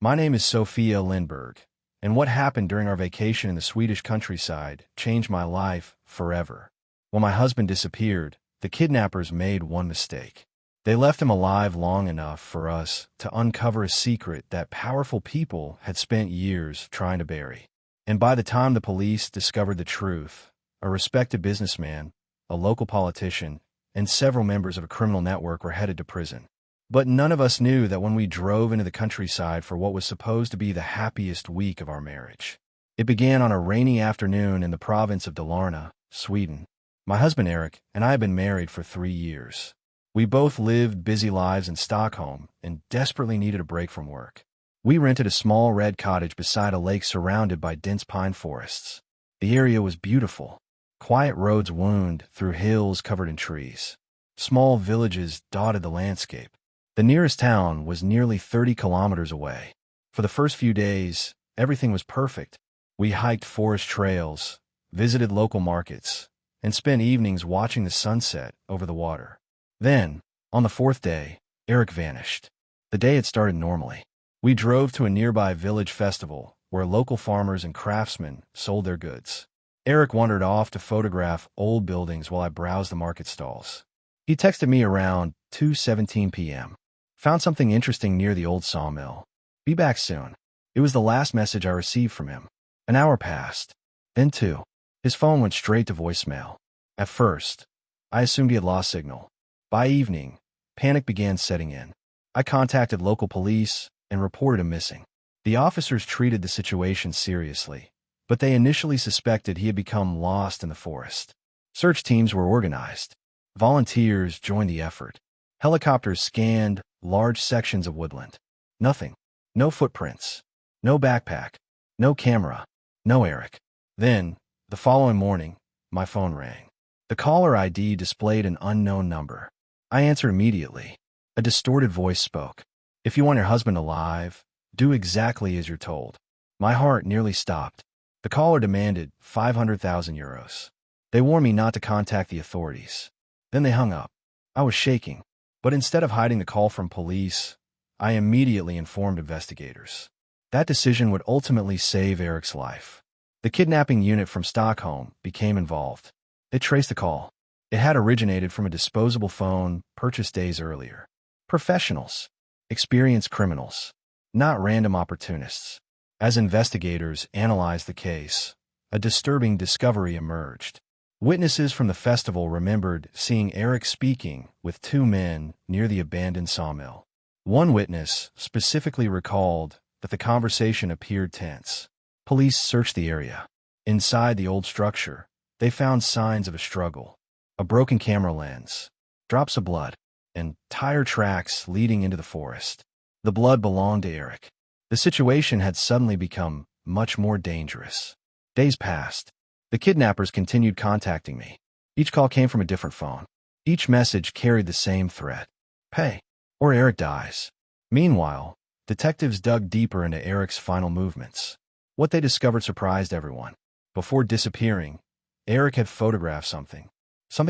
My name is Sofia Lindberg, and what happened during our vacation in the Swedish countryside changed my life forever. When my husband disappeared, the kidnappers made one mistake. They left him alive long enough for us to uncover a secret that powerful people had spent years trying to bury. And by the time the police discovered the truth, a respected businessman, a local politician, and several members of a criminal network were headed to prison. But none of us knew that when we drove into the countryside for what was supposed to be the happiest week of our marriage. It began on a rainy afternoon in the province of Dalarna, Sweden. My husband Erik and I had been married for 3 years. We both lived busy lives in Stockholm and desperately needed a break from work. We rented a small red cottage beside a lake surrounded by dense pine forests. The area was beautiful. Quiet roads wound through hills covered in trees. Small villages dotted the landscape. The nearest town was nearly 30 kilometers away. For the first few days, everything was perfect. We hiked forest trails, visited local markets, and spent evenings watching the sunset over the water. Then, on the 4th day, Erik vanished. The day had started normally. We drove to a nearby village festival where local farmers and craftsmen sold their goods. Erik wandered off to photograph old buildings while I browsed the market stalls. He texted me around 2:17 p.m. Found something interesting near the old sawmill. Be back soon. It was the last message I received from him. An hour passed. Then 2. His phone went straight to voicemail. At first, I assumed he had lost signal. By evening, panic began setting in. I contacted local police and reported him missing. The officers treated the situation seriously, but they initially suspected he had become lost in the forest. Search teams were organized. Volunteers joined the effort. Helicopters scanned large sections of woodland. Nothing. No footprints. No backpack. No camera. No Erik. Then, the following morning, my phone rang. The caller ID displayed an unknown number. I answered immediately. A distorted voice spoke. If you want your husband alive, do exactly as you're told. My heart nearly stopped. The caller demanded 500,000 euros. They warned me not to contact the authorities. Then they hung up. I was shaking. But instead of hiding the call from police, I immediately informed investigators. That decision would ultimately save Erik's life. The kidnapping unit from Stockholm became involved. It traced the call. It had originated from a disposable phone purchased days earlier. Professionals. Experienced criminals. Not random opportunists. As investigators analyzed the case, a disturbing discovery emerged. Witnesses from the festival remembered seeing Erik speaking with 2 men near the abandoned sawmill. One witness specifically recalled that the conversation appeared tense. Police searched the area. Inside the old structure, they found signs of a struggle. A broken camera lens, drops of blood, and tire tracks leading into the forest. The blood belonged to Erik. The situation had suddenly become much more dangerous. Days passed. The kidnappers continued contacting me. Each call came from a different phone. Each message carried the same threat. Pay, or Erik dies. Meanwhile, detectives dug deeper into Erik's final movements. What they discovered surprised everyone. Before disappearing, Erik had photographed something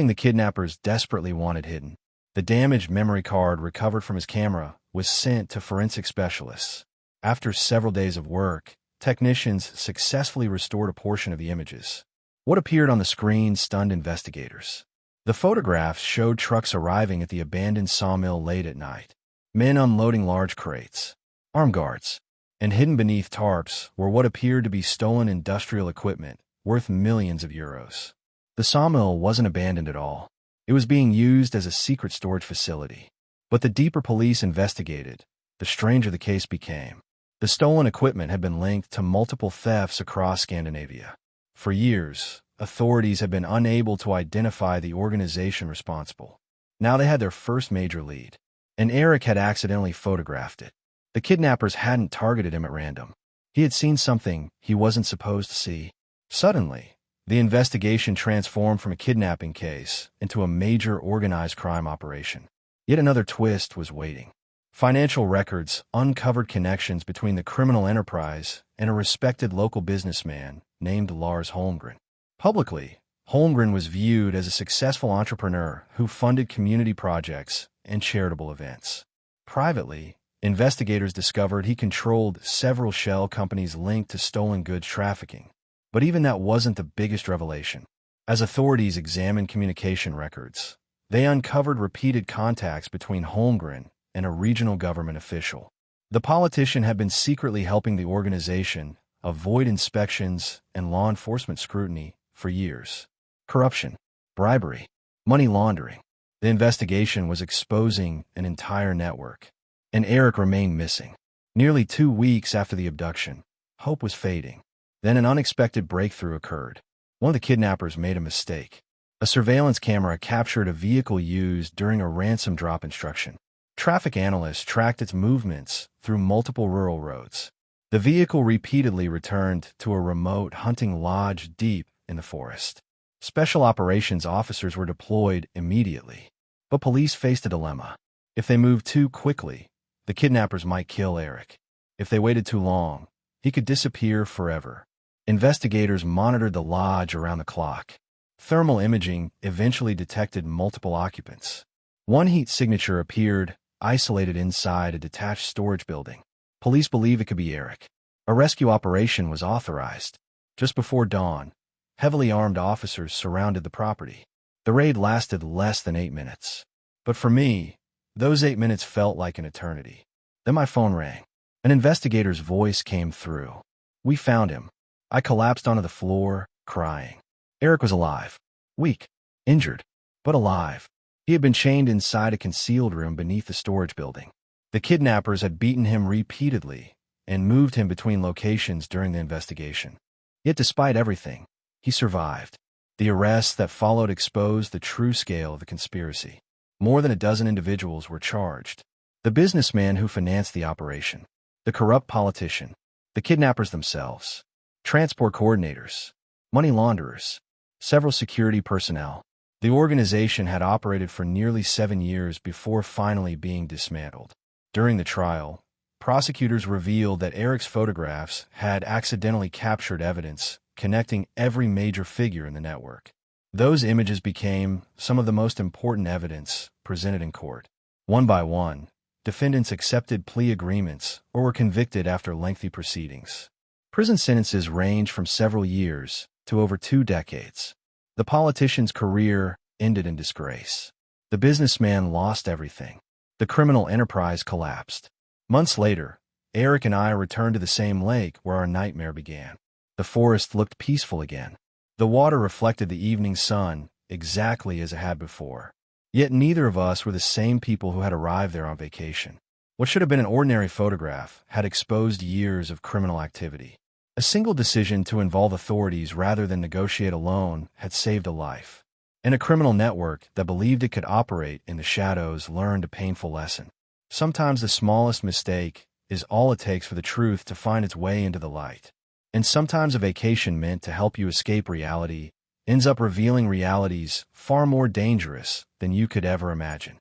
the kidnappers desperately wanted hidden. The damaged memory card recovered from his camera was sent to forensic specialists. After several days of work, technicians successfully restored a portion of the images. What appeared on the screen stunned investigators. The photographs showed trucks arriving at the abandoned sawmill late at night. Men unloading large crates, armed guards, and hidden beneath tarps were what appeared to be stolen industrial equipment worth millions of euros. The sawmill wasn't abandoned at all. It was being used as a secret storage facility. But the deeper police investigated, the stranger the case became. The stolen equipment had been linked to multiple thefts across Scandinavia. For years, authorities had been unable to identify the organization responsible. Now they had their first major lead, and Erik had accidentally photographed it. The kidnappers hadn't targeted him at random. He had seen something he wasn't supposed to see. Suddenly, the investigation transformed from a kidnapping case into a major organized crime operation. Yet another twist was waiting. Financial records uncovered connections between the criminal enterprise and a respected local businessman named Lars Holmgren. Publicly, Holmgren was viewed as a successful entrepreneur who funded community projects and charitable events. Privately, Investigators discovered he controlled several shell companies linked to stolen goods trafficking. But even that wasn't the biggest revelation. As authorities examined communication records, they uncovered repeated contacts between Holmgren and a regional government official. The politician had been secretly helping the organization avoid inspections and law enforcement scrutiny for years. Corruption, bribery, money laundering. The investigation was exposing an entire network. And Erik remained missing. Nearly 2 weeks after the abduction, hope was fading. Then an unexpected breakthrough occurred. One of the kidnappers made a mistake. A surveillance camera captured a vehicle used during a ransom drop instruction. Traffic analysts tracked its movements through multiple rural roads. The vehicle repeatedly returned to a remote hunting lodge deep in the forest. Special operations officers were deployed immediately. But police faced a dilemma. If they moved too quickly, the kidnappers might kill Erik. If they waited too long, he could disappear forever. Investigators monitored the lodge around the clock. Thermal imaging eventually detected multiple occupants. One heat signature appeared, isolated inside a detached storage building. Police believe it could be Erik. A rescue operation was authorized. Just before dawn, heavily armed officers surrounded the property. The raid lasted less than 8 minutes. But for me, those 8 minutes felt like an eternity. Then my phone rang. An investigator's voice came through. "We found him." I collapsed onto the floor, crying. Erik was alive. Weak. Injured. But alive. He had been chained inside a concealed room beneath the storage building. The kidnappers had beaten him repeatedly and moved him between locations during the investigation. Yet despite everything, he survived. The arrests that followed exposed the true scale of the conspiracy. More than a dozen individuals were charged. The businessman who financed the operation, the corrupt politician, the kidnappers themselves, transport coordinators, money launderers, several security personnel. The organization had operated for nearly 7 years before finally being dismantled. During the trial, prosecutors revealed that Erik's photographs had accidentally captured evidence connecting every major figure in the network. Those images became some of the most important evidence presented in court. One by one, defendants accepted plea agreements or were convicted after lengthy proceedings. Prison sentences ranged from several years to over 2 decades. The politician's career ended in disgrace. The businessman lost everything. The criminal enterprise collapsed. Months later, Erik and I returned to the same lake where our nightmare began. The forest looked peaceful again. The water reflected the evening sun exactly as it had before. Yet neither of us were the same people who had arrived there on vacation. What should have been an ordinary photograph had exposed years of criminal activity. A single decision to involve authorities rather than negotiate alone had saved a life. And a criminal network that believed it could operate in the shadows learned a painful lesson. Sometimes the smallest mistake is all it takes for the truth to find its way into the light. And sometimes a vacation meant to help you escape reality ends up revealing realities far more dangerous than you could ever imagine.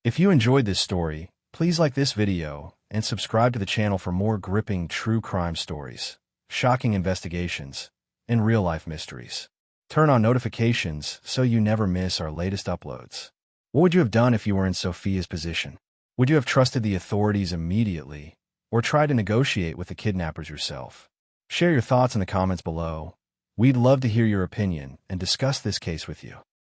If you enjoyed this story, please like this video and subscribe to the channel for more gripping true crime stories, shocking investigations, and real-life mysteries. Turn on notifications so you never miss our latest uploads. What would you have done if you were in Sofia's position? Would you have trusted the authorities immediately or tried to negotiate with the kidnappers yourself? Share your thoughts in the comments below. We'd love to hear your opinion and discuss this case with you.